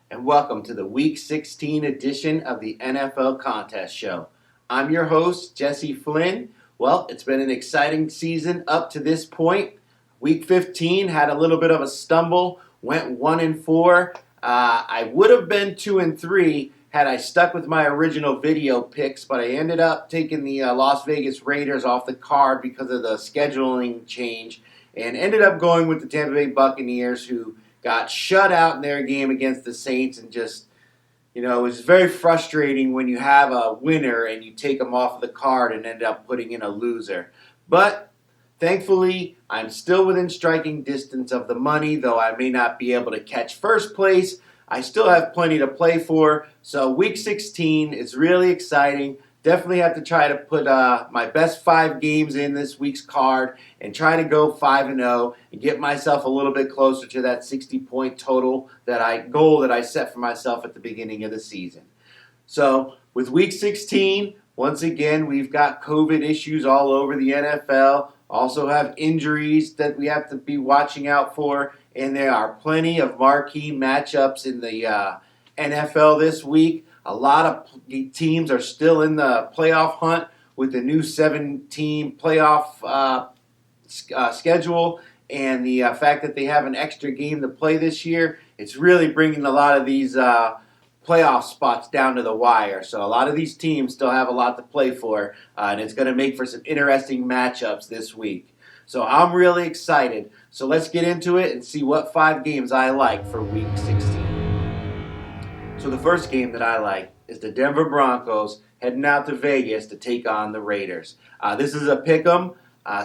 and welcome to the Week 16 edition of the NFL Contest Show. I'm your host, Jesse Flynn. Well, it's been an exciting season up to this point. Week 15 had a little bit of a stumble, went 1-4. I would have been 2-3 had I stuck with my original video picks, but I ended up taking the Las Vegas Raiders off the card because of the scheduling change, and ended up going with the Tampa Bay Buccaneers, who got shut out in their game against the Saints, and just, it was very frustrating when you have a winner and you take them off of the card and end up putting in a loser. But thankfully, I'm still within striking distance of the money, though I may not be able to catch first place. I still have plenty to play for, so Week 16 is really exciting. Definitely have to try to put my best 5 games in this week's card and try to go 5-0 and get myself a little bit closer to that 60-point total goal that I set for myself at the beginning of the season. So with Week 16, once again, we've got COVID issues all over the NFL. Also have injuries that we have to be watching out for, and there are plenty of marquee matchups in the NFL this week. A lot of teams are still in the playoff hunt with the new 7-team playoff schedule, and the fact that they have an extra game to play this year. It's really bringing a lot of these playoff spots down to the wire. So a lot of these teams still have a lot to play for, and it's going to make for some interesting matchups this week. So I'm really excited. So let's get into it and see what 5 games I like for Week 16. So the first game that I like is the Denver Broncos heading out to Vegas to take on the Raiders. This is a pick'em,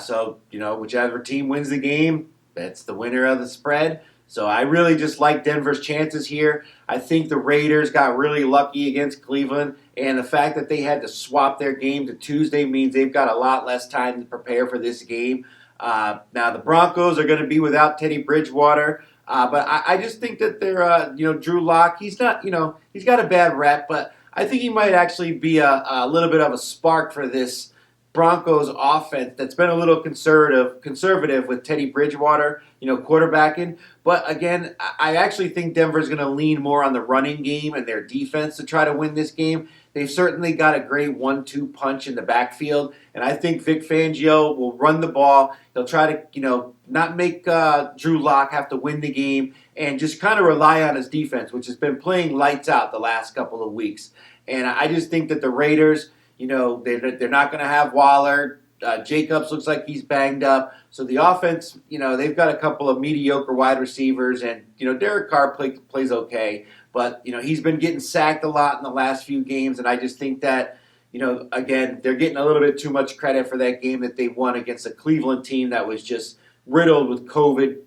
so whichever team wins the game, that's the winner of the spread. So I really just like Denver's chances here. I think the Raiders got really lucky against Cleveland, and the fact that they had to swap their game to Tuesday means they've got a lot less time to prepare for this game. Now the Broncos are going to be without Teddy Bridgewater. But I just think that they're, Drew Lock, he's not, he's got a bad rep, but I think he might actually be a little bit of a spark for this Broncos offense that's been a little conservative with Teddy Bridgewater, quarterbacking. But again, I actually think Denver's going to lean more on the running game and their defense to try to win this game. They've certainly got a great 1-2 punch in the backfield, and I think Vic Fangio will run the ball. He'll try to, not make Drew Lock have to win the game and just kind of rely on his defense, which has been playing lights out the last couple of weeks. And I just think that the Raiders, they're not going to have Waller. Jacobs looks like he's banged up. So the offense, they've got a couple of mediocre wide receivers, and, Derek Carr plays okay. But, he's been getting sacked a lot in the last few games, and I just think that, again, they're getting a little bit too much credit for that game that they won against a Cleveland team that was just riddled with COVID,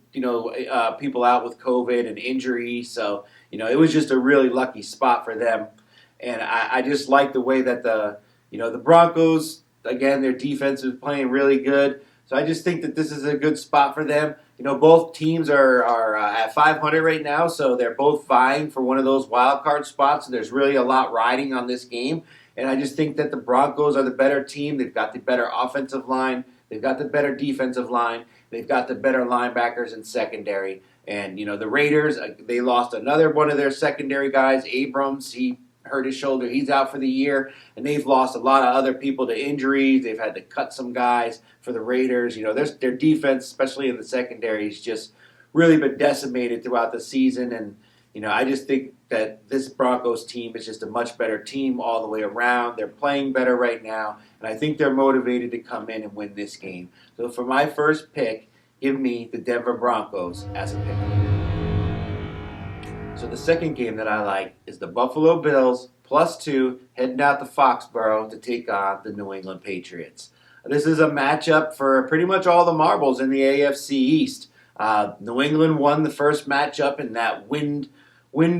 people out with COVID and injury. So, it was just a really lucky spot for them. And I just like the way that the Broncos, again, their defense is playing really good. So I just think that this is a good spot for them. Both teams are at 500 right now, so they're both vying for one of those wild card spots. So there's really a lot riding on this game. And I just think that the Broncos are the better team. They've got the better offensive line. They've got the better defensive line. They've got the better linebackers and secondary. And, the Raiders, they lost another one of their secondary guys, Abrams. He hurt his shoulder. He's out for the year. And they've lost a lot of other people to injuries. They've had to cut some guys for the Raiders. Their defense, especially in the secondary, has just really been decimated throughout the season. And, I just think that this Broncos team is just a much better team all the way around. They're playing better right now, and I think they're motivated to come in and win this game. So for my first pick, give me the Denver Broncos as a pick. So the second game that I like is the Buffalo Bills +2 heading out to Foxborough to take on the New England Patriots. This is a matchup for pretty much all the marbles in the AFC East. New England won the first matchup in that win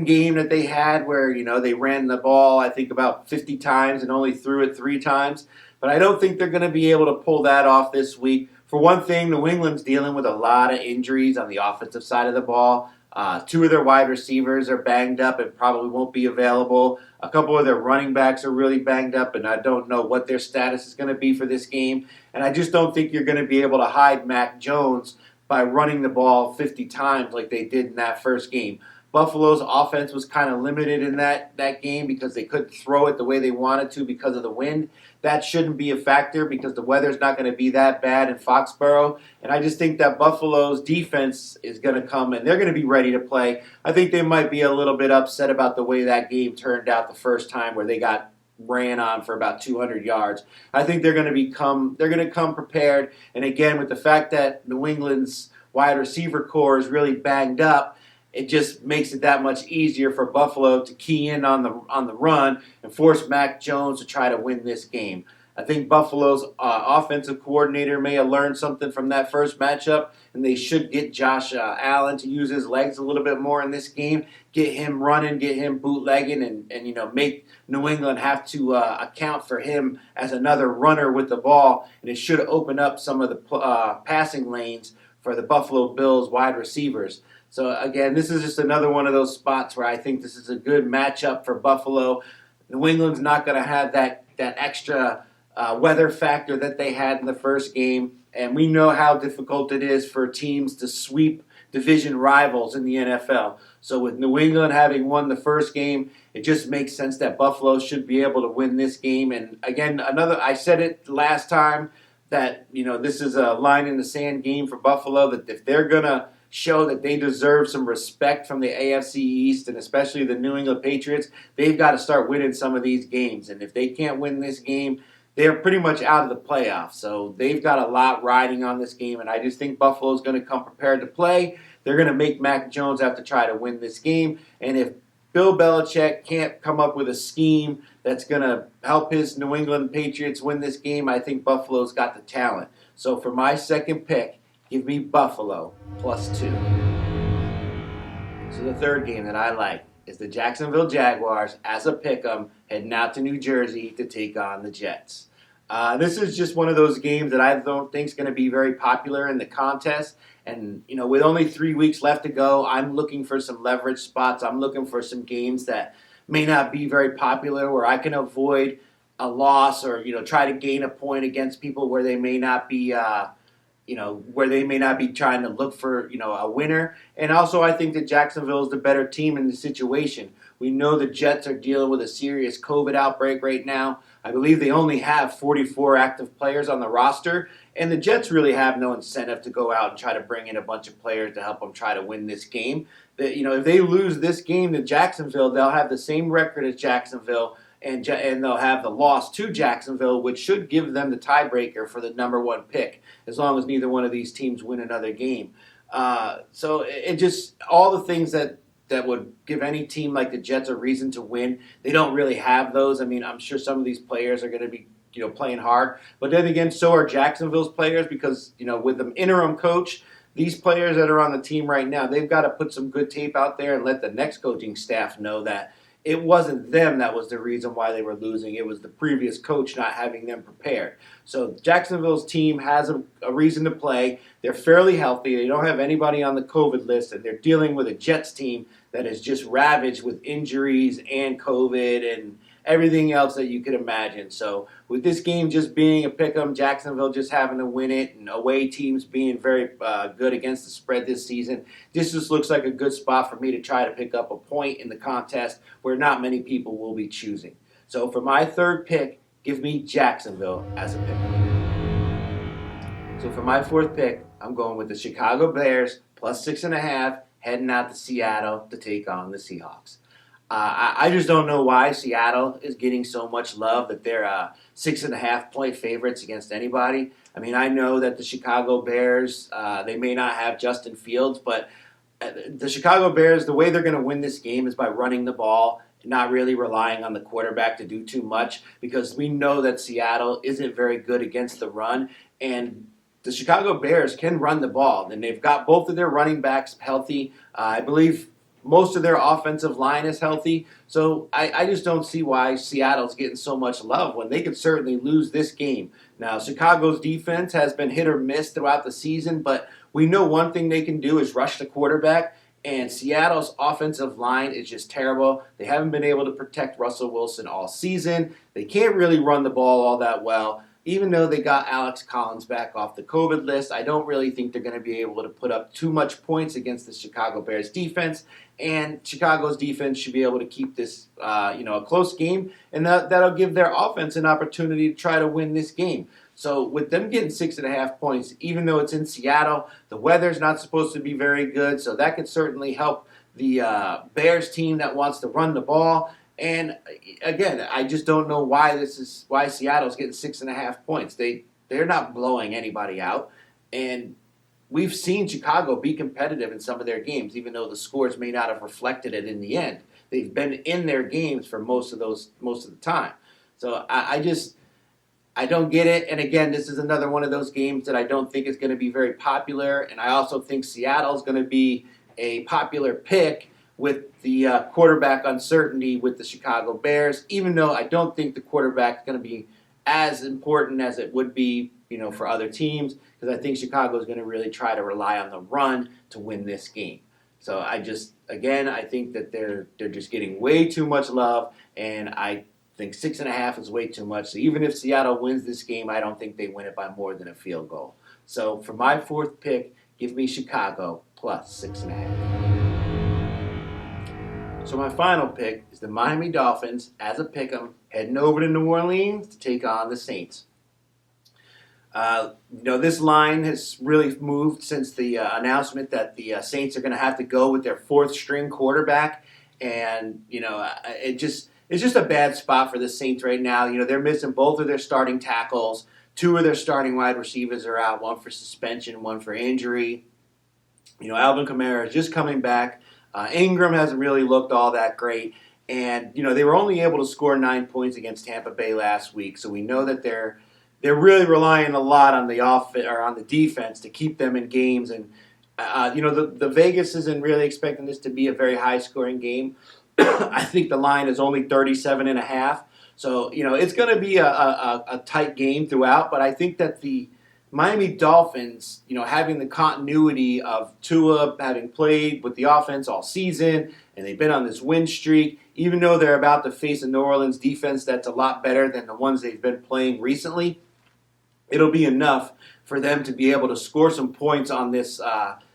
game that they had where, they ran the ball, I think, about 50 times and only threw it 3 times. But I don't think they're going to be able to pull that off this week. For one thing, New England's dealing with a lot of injuries on the offensive side of the ball. 2 of their wide receivers are banged up and probably won't be available. A couple of their running backs are really banged up, and I don't know what their status is going to be for this game. And I just don't think you're going to be able to hide Mac Jones by running the ball 50 times like they did in that first game. Buffalo's offense was kind of limited in that game because they couldn't throw it the way they wanted to because of the wind. That shouldn't be a factor because the weather's not going to be that bad in Foxborough. And I just think that Buffalo's defense is going to come and they're going to be ready to play. I think they might be a little bit upset about the way that game turned out the first time where they got ran on for about 200 yards. I think they're going to come prepared. And again, with the fact that New England's wide receiver core is really banged up, it just makes it that much easier for Buffalo to key in on the run and force Mac Jones to try to win this game. I think Buffalo's offensive coordinator may have learned something from that first matchup, and they should get Josh Allen to use his legs a little bit more in this game, get him running, get him bootlegging, and make New England have to account for him as another runner with the ball, and it should open up some of the passing lanes for the Buffalo Bills wide receivers. So, again, this is just another one of those spots where I think this is a good matchup for Buffalo. New England's not going to have that extra weather factor that they had in the first game, and we know how difficult it is for teams to sweep division rivals in the NFL. So with New England having won the first game, it just makes sense that Buffalo should be able to win this game. And, again, I said it last time that, this is a line in the sand game for Buffalo, that if they're going to show that they deserve some respect from the AFC East and especially the New England Patriots, they've got to start winning some of these games. And if they can't win this game, they're pretty much out of the playoffs. So they've got a lot riding on this game, and I just think Buffalo's going to come prepared to play. They're going to make Mac Jones have to try to win this game. And if Bill Belichick can't come up with a scheme that's going to help his New England Patriots win this game, I think Buffalo's got the talent. So for my second pick, give me Buffalo +2. So the third game that I like is the Jacksonville Jaguars as a pick'em heading out to New Jersey to take on the Jets. This is just one of those games that I don't think is going to be very popular in the contest. And, with only 3 weeks left to go, I'm looking for some leverage spots. I'm looking for some games that may not be very popular where I can avoid a loss or, try to gain a point against people where they may not be trying to look for, a winner. And also I think that Jacksonville is the better team in the situation. We know the Jets are dealing with a serious COVID outbreak right now. I believe they only have 44 active players on the roster, and the Jets really have no incentive to go out and try to bring in a bunch of players to help them try to win this game. If they lose this game to Jacksonville, they'll have the same record as Jacksonville, and they'll have the loss to Jacksonville, which should give them the tiebreaker for the number one pick, as long as neither one of these teams win another game. So it just, all the things that would give any team like the Jets a reason to win, they don't really have those. I mean, I'm sure some of these players are going to be, playing hard. But then again, so are Jacksonville's players because, with the interim coach, these players that are on the team right now, they've got to put some good tape out there and let the next coaching staff know that it wasn't them that was the reason why they were losing. It was the previous coach not having them prepared. So Jacksonville's team has a reason to play. They're fairly healthy. They don't have anybody on the COVID list, and they're dealing with a Jets team that is just ravaged with injuries and COVID and everything else that you could imagine. So with this game just being a pick'em, Jacksonville just having to win it, and away teams being very good against the spread this season, this just looks like a good spot for me to try to pick up a point in the contest where not many people will be choosing. So for my third pick, give me Jacksonville as a pick. So for my fourth pick, I'm going with the Chicago Bears +6.5, heading out to Seattle to take on the Seahawks. I just don't know why Seattle is getting so much love that they're 6.5 point favorites against anybody. I mean, I know that the Chicago Bears, they may not have Justin Fields, but the Chicago Bears, the way they're going to win this game is by running the ball, not really relying on the quarterback to do too much, because we know that Seattle isn't very good against the run, and the Chicago Bears can run the ball, and they've got both of their running backs healthy. I believe most of their offensive line is healthy, so I just don't see why Seattle's getting so much love when they could certainly lose this game. Now, Chicago's defense has been hit or miss throughout the season, but we know one thing they can do is rush the quarterback, and Seattle's offensive line is just terrible. They haven't been able to protect Russell Wilson all season. They can't really run the ball all that well. even though they got Alex Collins back off the COVID list, I don't really think they're going to be able to put up too much points against the Chicago Bears defense. And Chicago's defense should be able to keep this, a close game, and that'll give their offense an opportunity to try to win this game. So with them getting 6.5 points, even though it's in Seattle, the weather's not supposed to be very good, so that could certainly help the Bears team that wants to run the ball. And again, I just don't know why Seattle's getting 6.5 points. They're not blowing anybody out, and we've seen Chicago be competitive in some of their games, even though the scores may not have reflected it in the end. They've been in their games for most of the time. So I don't get it. And again, this is another one of those games that I don't think is going to be very popular. And I also think Seattle's going to be a popular pick with the quarterback uncertainty with the Chicago Bears, even though I don't think the quarterback is going to be as important as it would be, for other teams, because I think Chicago is going to really try to rely on the run to win this game. So I think that they're just getting way too much love, and I think 6.5 is way too much. So even if Seattle wins this game, I don't think they win it by more than a field goal. So for my fourth pick, give me Chicago plus 6.5. So my final pick is the Miami Dolphins as a pick'em, heading over to New Orleans to take on the Saints. This line has really moved since the announcement that the Saints are going to have to go with their fourth-string quarterback, and it's just a bad spot for the Saints right now. They're missing both of their starting tackles. 2 of their starting wide receivers are out, 1 for suspension, 1 for injury. Alvin Kamara is just coming back. Ingram hasn't really looked all that great. And, they were only able to score 9 points against Tampa Bay last week. So we know that they're really relying a lot on the on the defense to keep them in games. And, the Vegas isn't really expecting this to be a very high-scoring game. I think the line is only 37.5. So, it's going to be a tight game throughout. But I think that the Miami Dolphins, having the continuity of Tua having played with the offense all season, and they've been on this win streak, even though they're about to face a New Orleans defense that's a lot better than the ones they've been playing recently, it'll be enough for them to be able to score some points on this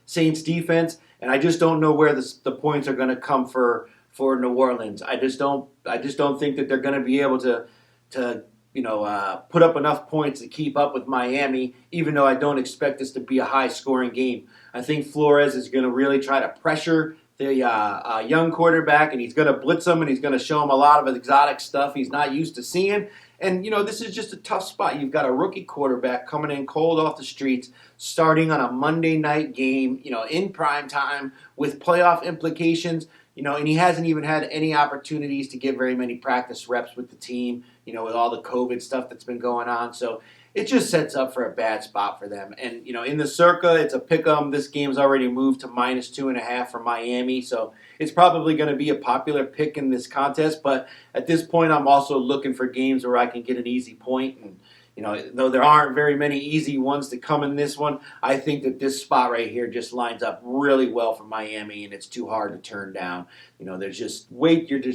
Saints defense. And I just don't know where the points are going to come for New Orleans. I just don't think that they're going to be able to put up enough points to keep up with Miami, even though I don't expect this to be a high-scoring game. I think Flores is going to really try to pressure the young quarterback, and he's going to blitz him, and he's going to show him a lot of exotic stuff he's not used to seeing. And, this is just a tough spot. You've got a rookie quarterback coming in cold off the streets, starting on a Monday night game, in prime time with playoff implications. And he hasn't even had any opportunities to get very many practice reps with the team, with all the COVID stuff that's been going on. So it just sets up for a bad spot for them. And, in the Circa, it's a pick'em. This game's already moved to -2.5 for Miami. So it's probably going to be a popular pick in this contest. But at this point, I'm also looking for games where I can get an easy point. And, though there aren't very many easy ones to come in this one, I think that this spot right here just lines up really well for Miami, and it's too hard to turn down. You're just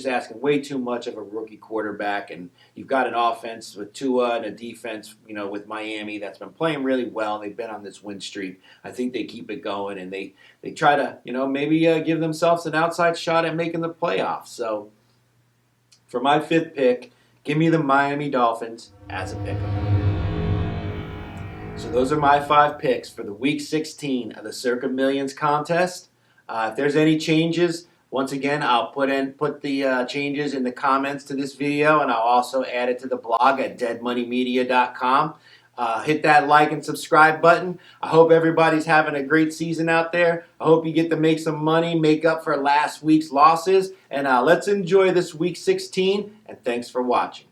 asking way too much of a rookie quarterback, and you've got an offense with Tua and a defense, with Miami that's been playing really well. They've been on this win streak. I think they keep it going, and they try to, maybe give themselves an outside shot at making the playoffs. So for my fifth pick, give me the Miami Dolphins as a pick. So those are my 5 picks for the Week 16 of the Circa Millions contest. If there's any changes, once again, I'll put the changes in the comments to this video, and I'll also add it to the blog at deadmoneymedia.com. Hit that like and subscribe button. I hope everybody's having a great season out there. I hope you get to make some money, make up for last week's losses, and let's enjoy this Week 16, and thanks for watching.